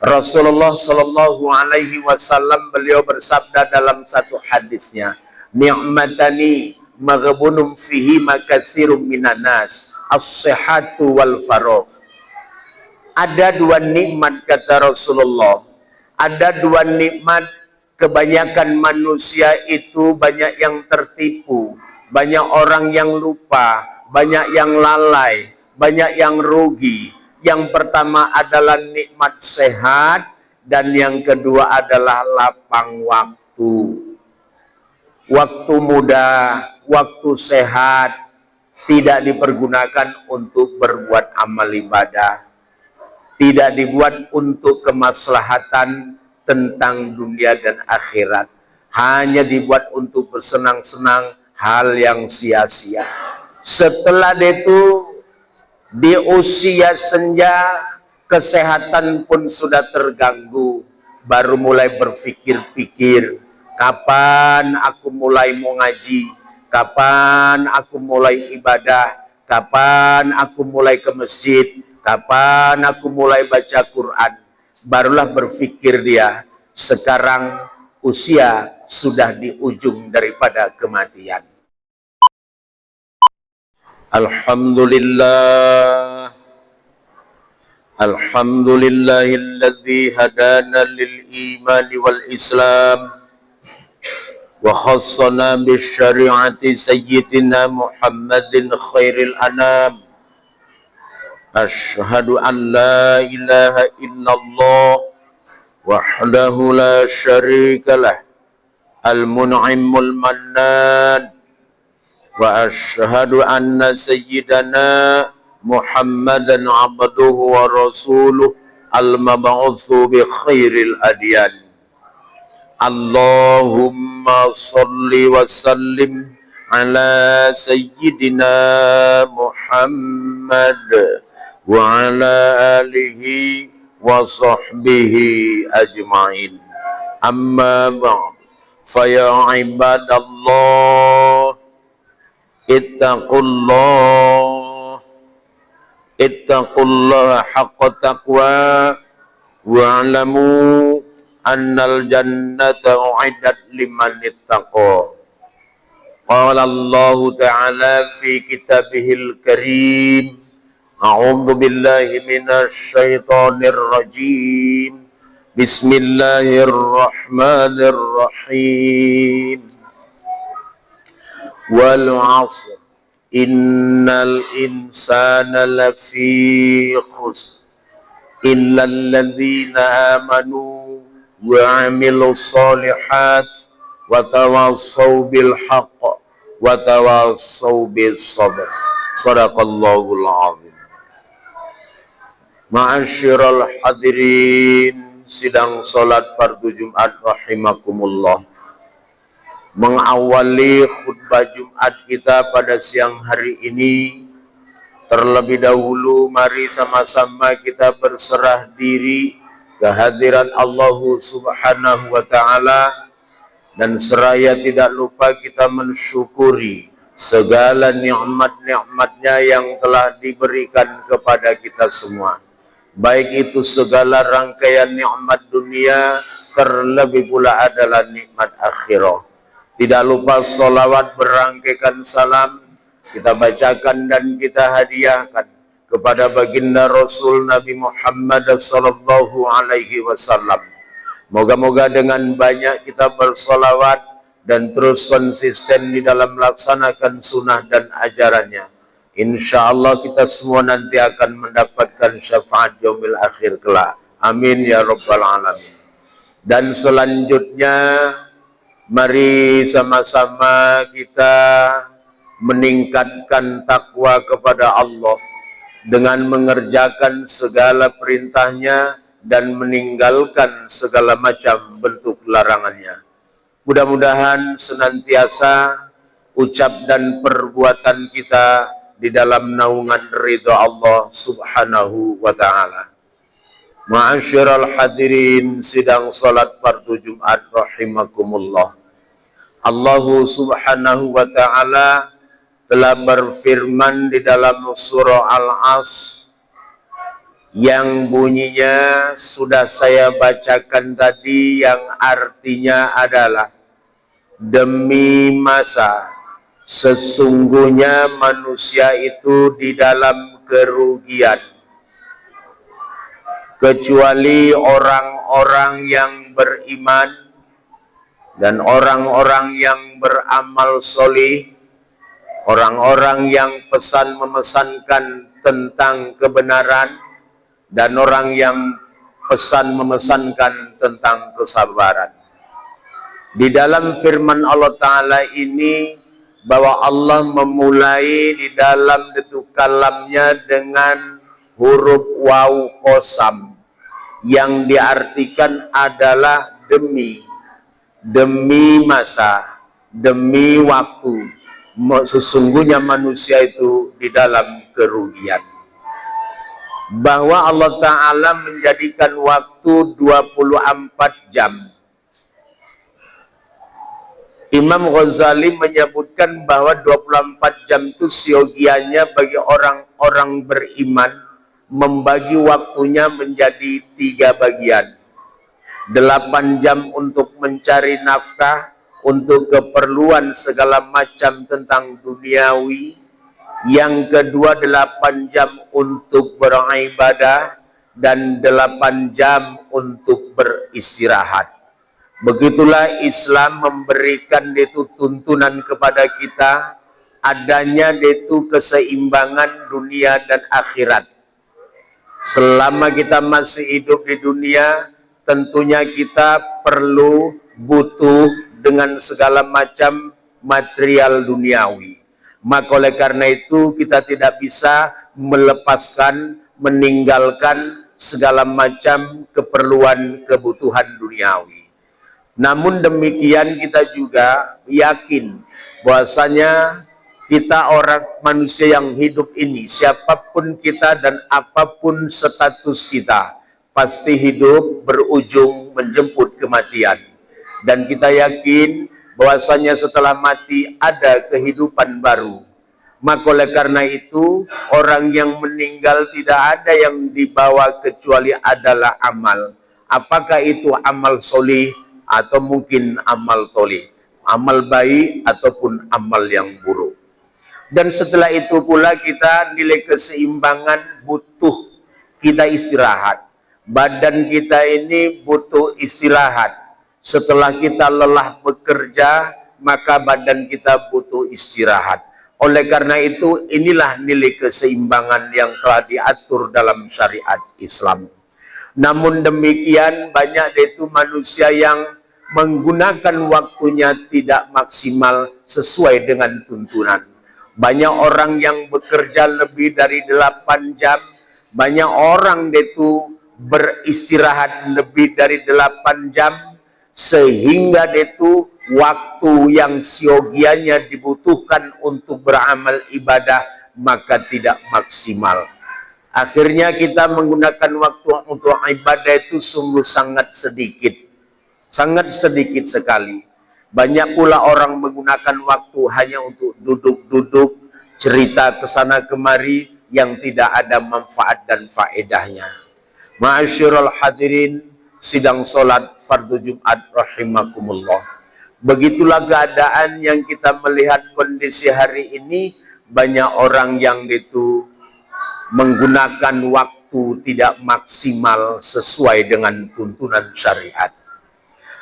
Rasulullah Shallallahu Alaihi Wasallam beliau bersabda dalam satu hadisnya, ni'matani maghbunum fihi makatsirum minan nas, as-sihhatu wal faragh. Ada dua nikmat kata Rasulullah. Ada dua nikmat kebanyakan manusia itu banyak yang tertipu, banyak orang yang lupa, banyak yang lalai, banyak yang rugi. Yang pertama adalah nikmat sehat, dan yang kedua adalah lapang waktu. Waktu muda, waktu sehat tidak dipergunakan untuk berbuat amal ibadah, tidak dibuat untuk kemaslahatan tentang dunia dan akhirat, hanya dibuat untuk bersenang-senang, hal yang sia-sia. Setelah itu di usia senja, kesehatan pun sudah terganggu, baru mulai berpikir-pikir, kapan aku mulai mau ngaji, kapan aku mulai ibadah, kapan aku mulai ke masjid, kapan aku mulai baca Quran. Barulah berpikir dia, sekarang usia sudah di ujung daripada kematian. Alhamdulillah, alhamdulillahilladzi hadana lil imani wal islam wa khassana bis syari'ati sayyidina Muhammadin khairil anam. Asyhadu an la ilaha illallah wahdahu la syarikalah al-mun'imul mannan, wa asyhadu anna sayyidana Muhammadan abduhu wa rasuluh al-mab'utsu bi khairil adyan. Allahumma salli wa sallim ala sayyidina Muhammad wa ala alihi wa sahbihi ajma'in. Amma ba'd, fa ya ibadallah, ittaqullaha haqqa taqwa wa'lamu annal jannata u'iddat liman ittaqa. Qala Allah ta'ala fi kitabihil karim, a'udzu billahi minasy syaithanir rajim, bismillahirrahmanirrahim. Wal 'asr innal insana lafi khusr illa alladzina amanu wa 'amilus shalihat wa tawassaw bil haqq wa tawassaw bis sabr. Shadaqallahul azim. Ma'asyiral hadirin sidang salat fardu Jumat rahimakumullah. Mengawali khutbah Jumat kita pada siang hari ini, terlebih dahulu mari sama-sama kita berserah diri kehadiran Allah Subhanahu wa ta'ala, dan seraya tidak lupa kita mensyukuri segala nikmat-nikmatnya yang telah diberikan kepada kita semua, baik itu segala rangkaian nikmat dunia, terlebih pula adalah nikmat akhirah. Tidak lupa sholawat berangkaikan salam kita bacakan dan kita hadiahkan kepada baginda Rasul Nabi Muhammad sallallahu alaihi wasallam. Moga-moga dengan banyak kita bersolawat dan terus konsisten di dalam melaksanakan sunnah dan ajarannya, insya Allah kita semua nanti akan mendapatkan syafaat yaumil akhir kelak. Amin ya rabbal alamin. Dan selanjutnya mari sama-sama kita meningkatkan takwa kepada Allah dengan mengerjakan segala perintahnya dan meninggalkan segala macam bentuk larangannya. Mudah-mudahan senantiasa ucap dan perbuatan kita di dalam naungan ridha Allah Subhanahu wa ta'ala. Ma'asyiral hadirin sidang salat fardu Jumat rahimakumullah. Allah Subhanahu wa ta'ala telah berfirman di dalam surah Al-Asr, yang bunyinya sudah saya bacakan tadi, yang artinya adalah demi masa, sesungguhnya manusia itu di dalam kerugian, kecuali orang-orang yang beriman dan orang-orang yang beramal solih, orang-orang yang pesan-memesankan tentang kebenaran, dan orang yang pesan memesankan tentang kesabaran. Di dalam firman Allah Ta'ala ini, bahwa Allah memulai di dalam detuk kalamnya dengan huruf waw qasam, yang diartikan adalah demi masa, demi waktu. Sesungguhnya manusia itu di dalam kerugian. Bahwa Allah Ta'ala menjadikan waktu 24 jam. Imam Ghazali menyebutkan bahwa 24 jam itu siogianya bagi orang-orang beriman membagi waktunya menjadi 3 bagian. 8 jam untuk mencari nafkah, untuk keperluan segala macam tentang duniawi. Yang kedua 8 jam untuk beribadah, dan 8 jam untuk beristirahat. Begitulah Islam memberikan itu tuntunan kepada kita, adanya itu keseimbangan dunia dan akhirat. Selama kita masih hidup di dunia, tentunya kita butuh dengan segala macam material duniawi. Maka oleh karena itu kita tidak bisa melepaskan, meninggalkan segala macam keperluan kebutuhan duniawi. Namun demikian kita juga yakin bahwasanya kita orang manusia yang hidup ini, siapapun kita dan apapun status kita, pasti hidup berujung menjemput kematian. Dan kita yakin bahwasanya setelah mati ada kehidupan baru. Maka oleh karena itu, orang yang meninggal tidak ada yang dibawa kecuali adalah amal. Apakah itu amal solih atau mungkin amal tolih, amal baik ataupun amal yang buruk. Dan setelah itu pula kita nilai keseimbangan, butuh kita istirahat. Badan kita ini butuh istirahat. Setelah kita lelah bekerja, maka badan kita butuh istirahat. Oleh karena itu, inilah nilai keseimbangan yang telah diatur dalam syariat Islam. Namun demikian, banyak itu manusia yang menggunakan waktunya tidak maksimal sesuai dengan tuntunan. Banyak orang yang bekerja lebih dari 8 jam, banyak orang itu beristirahat lebih dari 8 jam, sehingga itu waktu yang siogianya dibutuhkan untuk beramal ibadah maka tidak maksimal. Akhirnya kita menggunakan waktu untuk ibadah itu sungguh sangat sedikit sekali. Banyak pula orang menggunakan waktu hanya untuk duduk-duduk, cerita kesana kemari yang tidak ada manfaat dan faedahnya. Ma'asyiral hadirin sidang solat fardu Jumat rahimakumullah. Begitulah keadaan yang kita melihat kondisi hari ini. Banyak orang yang itu menggunakan waktu tidak maksimal sesuai dengan tuntunan syariat.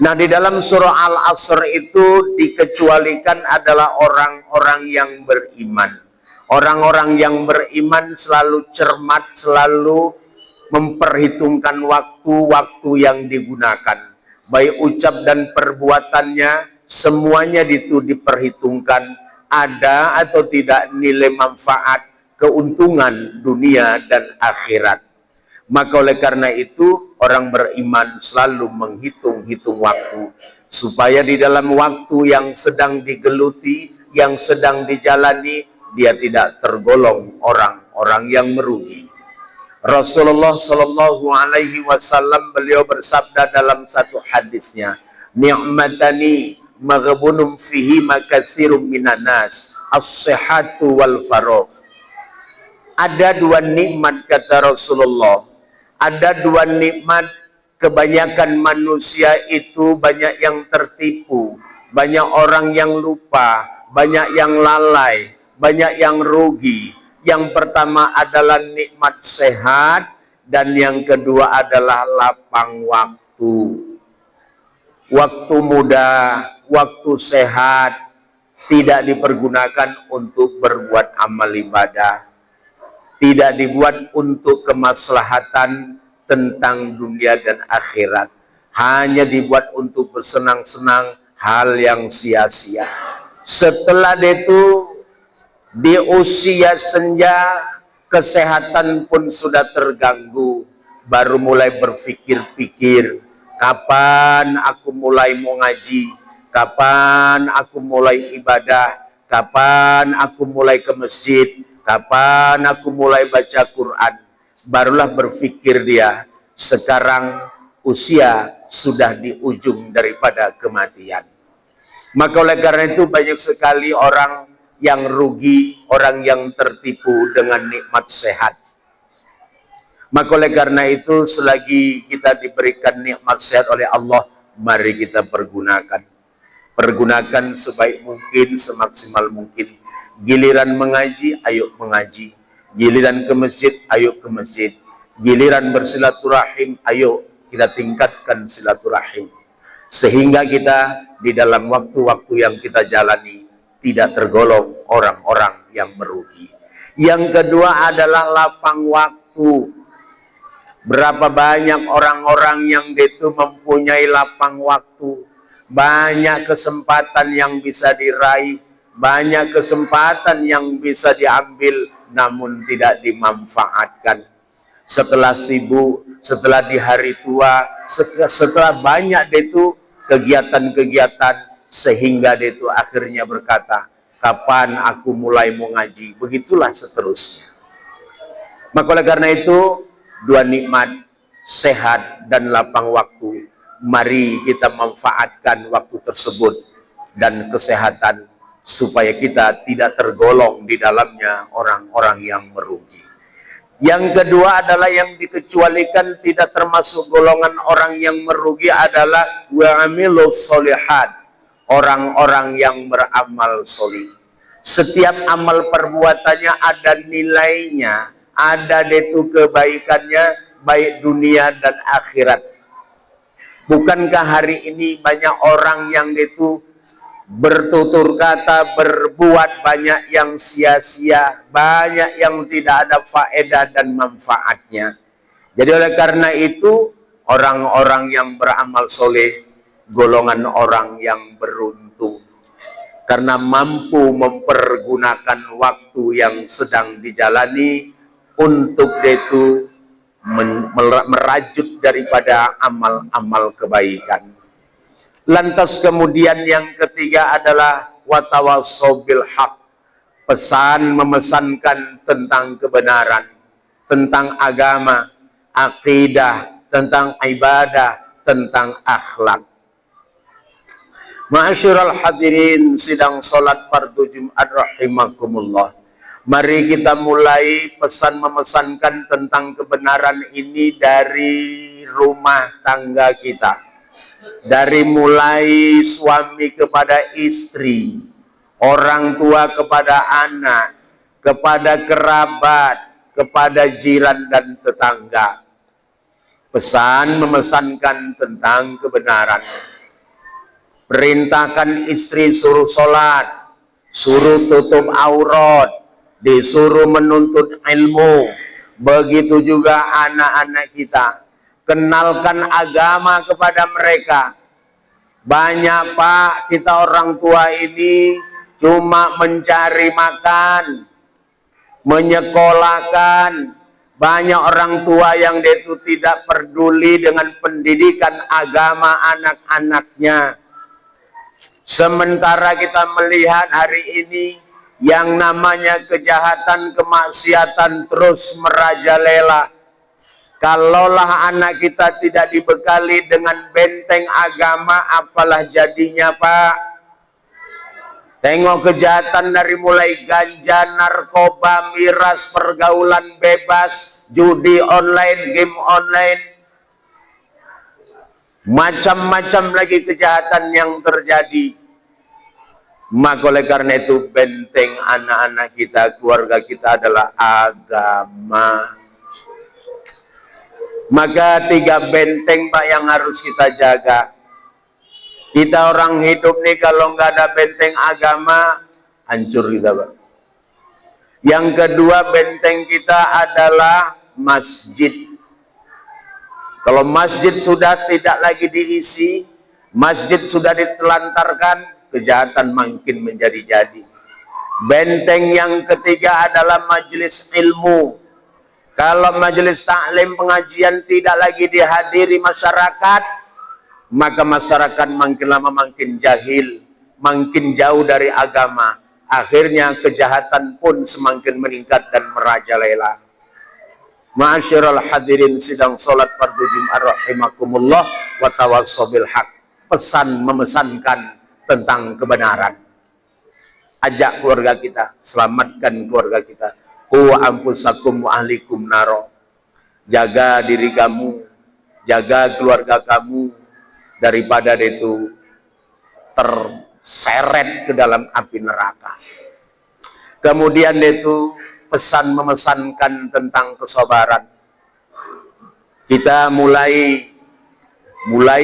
Nah, di dalam surah Al-Asr itu dikecualikan adalah orang-orang yang beriman. Orang-orang yang beriman selalu cermat, selalu memperhitungkan waktu-waktu yang digunakan. Baik ucap dan perbuatannya, semuanya itu diperhitungkan. Ada atau tidak nilai manfaat, keuntungan dunia dan akhirat. Maka oleh karena itu, orang beriman selalu menghitung-hitung waktu. Supaya di dalam waktu yang sedang digeluti, yang sedang dijalani, dia tidak tergolong orang-orang yang merugi. Rasulullah Shallallahu Alaihi Wasallam beliau bersabda dalam satu hadisnya, ni'matani maghbunum fihi makatsirum minan nas, as-sihhatu wal faragh. Ada 2 nikmat kata Rasulullah Ada dua nikmat, kebanyakan manusia itu banyak yang tertipu, banyak orang yang lupa, banyak yang lalai, banyak yang rugi. Yang pertama adalah nikmat sehat, dan yang kedua adalah lapang waktu. Waktu muda, waktu sehat tidak dipergunakan untuk berbuat amal ibadah, tidak dibuat untuk kemaslahatan tentang dunia dan akhirat, hanya dibuat untuk bersenang-senang, hal yang sia-sia. Setelah itu di usia senja, kesehatan pun sudah terganggu, baru mulai berpikir-pikir, kapan aku mulai mau ngaji, kapan aku mulai ibadah, kapan aku mulai ke masjid, kapan aku mulai baca Quran. Barulah berpikir dia, sekarang usia sudah di ujung daripada kematian. Maka oleh karena itu banyak sekali orang yang rugi, orang yang tertipu dengan nikmat sehat. Maka oleh karena itu selagi kita diberikan nikmat sehat oleh Allah, mari kita pergunakan. Pergunakan sebaik mungkin, semaksimal mungkin. Giliran mengaji, ayo mengaji. Giliran ke masjid, ayo ke masjid. Giliran bersilaturahim, ayo kita tingkatkan silaturahim. Sehingga kita di dalam waktu-waktu yang kita jalani tidak tergolong orang-orang yang merugi. Yang kedua adalah lapang waktu. Berapa banyak orang-orang yang itu mempunyai lapang waktu, banyak kesempatan yang bisa diraih, banyak kesempatan yang bisa diambil, namun tidak dimanfaatkan. Setelah sibuk, setelah di hari tua, setelah banyak itu kegiatan-kegiatan, sehingga dia itu akhirnya berkata, kapan aku mulai mau ngaji? Begitulah seterusnya. Maka oleh karena itu, dua nikmat, sehat dan lapang waktu, mari kita manfaatkan waktu tersebut dan kesehatan, supaya kita tidak tergolong di dalamnya orang-orang yang merugi. Yang kedua adalah yang dikecualikan tidak termasuk golongan orang yang merugi adalah wa'amilus solihat, orang-orang yang beramal solih. Setiap amal perbuatannya ada nilainya, ada itu kebaikannya, baik dunia dan akhirat. Bukankah hari ini banyak orang yang itu bertutur kata, berbuat banyak yang sia-sia, banyak yang tidak ada faedah dan manfaatnya. Jadi oleh karena itu, orang-orang yang beramal soleh, golongan orang yang beruntung, karena mampu mempergunakan waktu yang sedang dijalani untuk itu merajut daripada amal-amal kebaikan. Lantas kemudian yang ketiga adalah watawassaw bil haq, pesan memesankan tentang kebenaran, tentang agama, akidah, tentang ibadah, tentang akhlak. Ma'asyiral hadirin sidang salat fardu Jumat rahimakumullah. Mari kita mulai pesan memesankan tentang kebenaran ini dari rumah tangga kita. Dari mulai suami kepada istri, orang tua kepada anak, kepada kerabat, kepada jiran dan tetangga. Pesan memesankan tentang kebenaran. Perintahkan istri suruh sholat, suruh tutup aurat, disuruh menuntut ilmu. Begitu juga anak-anak kita, kenalkan agama kepada mereka. Banyak Pak, kita orang tua ini cuma mencari makan, menyekolahkan. Banyak orang tua yang itu tidak peduli dengan pendidikan agama anak-anaknya. Sementara kita melihat hari ini yang namanya kejahatan, kemaksiatan terus merajalela. Kalaulah anak kita tidak dibekali dengan benteng agama, apalah jadinya Pak? Tengok kejahatan dari mulai ganja, narkoba, miras, pergaulan bebas, judi online, game online, macam-macam lagi kejahatan yang terjadi. Maka oleh karena itu benteng anak-anak kita, keluarga kita adalah agama. Maka 3 benteng Pak yang harus kita jaga. Kita orang hidup nih kalau nggak ada benteng agama, hancur kita Pak. Yang kedua benteng kita adalah masjid. Kalau masjid sudah tidak lagi diisi, masjid sudah ditelantarkan, kejahatan makin menjadi-jadi. Benteng yang ketiga adalah majelis ilmu. Kalau majelis taklim pengajian tidak lagi dihadiri masyarakat, maka masyarakat makin lama makin jahil, makin jauh dari agama. Akhirnya kejahatan pun semakin meningkat dan merajalela. Ma'asyiral hadirin sidang salat fardu Jumat rahimakumullah wa tawassaw bil haq. Pesan memesankan tentang kebenaran. Ajak keluarga kita, selamatkan keluarga kita. Qu anfusakum wa ahlikum naro. Jaga diri kamu, jaga keluarga kamu daripada itu terseret ke dalam api neraka. Kemudian itu pesan memesankan tentang kesabaran. Kita mulai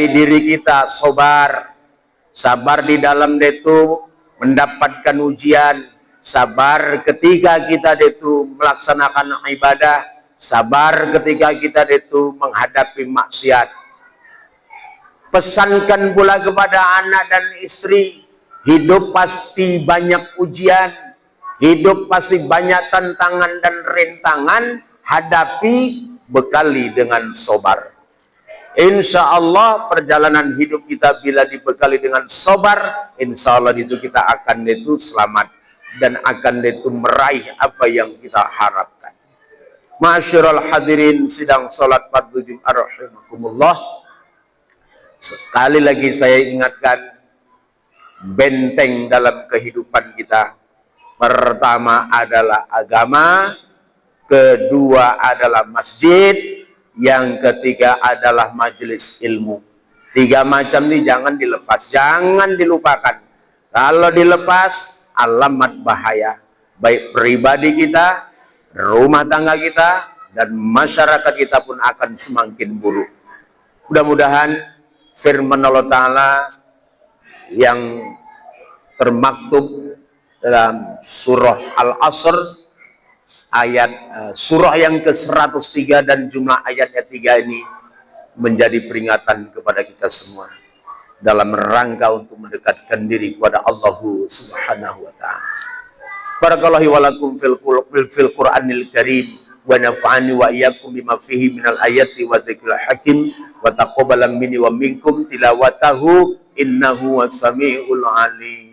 diri kita sabar di dalam itu mendapatkan ujian, sabar ketika kita itu melaksanakan ibadah, sabar ketika kita itu menghadapi maksiat. Pesankan pula kepada anak dan istri, hidup pasti banyak ujian. Hidup pasti banyak tantangan dan rintangan, hadapi, bekali dengan sabar. Insya Allah perjalanan hidup kita bila dibekali dengan sabar, insya Allah itu kita akan itu selamat dan akan itu meraih apa yang kita harapkan. Ma'asyiral hadirin sidang salat fardu Jumat rahimakumullah. Sekali lagi saya ingatkan, benteng dalam kehidupan kita. Pertama adalah agama, kedua adalah masjid, yang ketiga adalah majelis ilmu. 3 macam ini jangan dilepas, jangan dilupakan. Kalau dilepas, alamat bahaya. Baik pribadi kita, rumah tangga kita, dan masyarakat kita pun akan semakin buruk. Mudah-mudahan firman Allah Ta'ala yang termaktub dalam surah Al-Asr, ayat surah yang ke-103 dan jumlah ayatnya 3 ini menjadi peringatan kepada kita semua dalam rangka untuk mendekatkan diri kepada Allah Subhanahu wa Ta'ala. Barakallahu wa lakum fil Qur'anil Karim wa nafa'ani wa iyyakum bima fihi minal ayati wa dzikril hakim wa taqabbal minni wa minkum tilawatahu innahu was-sami'ul 'alim.